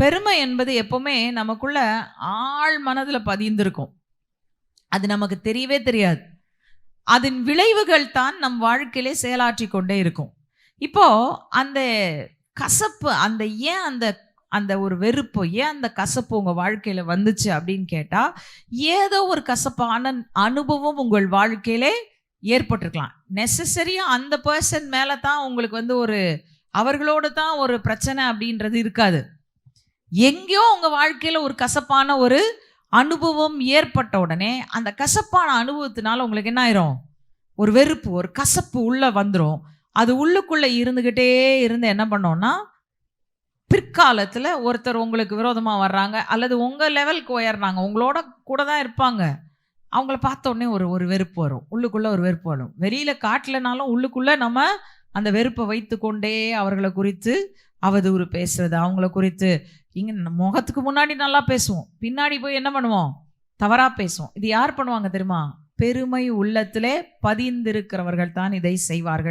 பெருமை என்பது எப்பவுமே நமக்குள்ள ஆழ் மனதுல பதிந்திருக்கும். அது நமக்கு தெரியவே தெரியாது. அதன் விளைவுகள் தான் நம் வாழ்க்கையிலே செயலாற்றி கொண்டே இருக்கும். இப்போ அந்த கசப்பு, அந்த ஏன் அந்த அந்த ஒரு வெறுப்பு, ஏன் அந்த கசப்பு உங்க வாழ்க்கையில வந்துச்சு அப்படின்னு கேட்டா, ஏதோ ஒரு கசப்பான அனுபவம் உங்கள் வாழ்க்கையிலே ஏற்பட்டிருக்கலாம். நெசசரியா அந்த பர்சன் மேல தான் உங்களுக்கு வந்து ஒரு அவர்களோடு தான் ஒரு பிரச்சனை அப்படின்றது இருக்காது. எங்கேயோ உங்க வாழ்க்கையில ஒரு கசப்பான ஒரு அனுபவம் ஏற்பட்ட உடனே, அந்த கசப்பான அனுபவத்தினால உங்களுக்கு என்ன ஆயிரும்? ஒரு வெறுப்பு, ஒரு கசப்பு உள்ள வந்துரும். அது உள்ளுக்குள்ள இருந்துகிட்டே இருந்து என்ன பண்ணோம்னா, பிற்காலத்துல ஒருத்தர் உங்களுக்கு விரோதமா வர்றாங்க, அல்லது உங்க லெவலுக்கு உயர்றாங்க. உங்களோட கூட தான் இருப்பாங்க. அவங்கள பார்த்த உடனே ஒரு ஒரு வெறுப்பு வரும். உள்ளுக்குள்ள ஒரு வெறுப்பு வரும். வெளியில காட்டலனாலும் உள்ளுக்குள்ள நம்ம அந்த வெறுப்பை வைத்துக்கொண்டே அவர்கள குறித்து அவதூறு பேசுறது, அவங்கள குறித்து இங்க முகத்துக்கு முன்னாடி நல்லா பேசுவோம். பின்னாடி போய் என்ன பண்ணுவோம்? தவறா பேசுவோம். இது யார் பண்ணுவாங்க தெரியுமா? பெருமை உள்ளத்திலே பதிந்திருக்கிறவர்கள் தான் இதை செய்வார்கள்.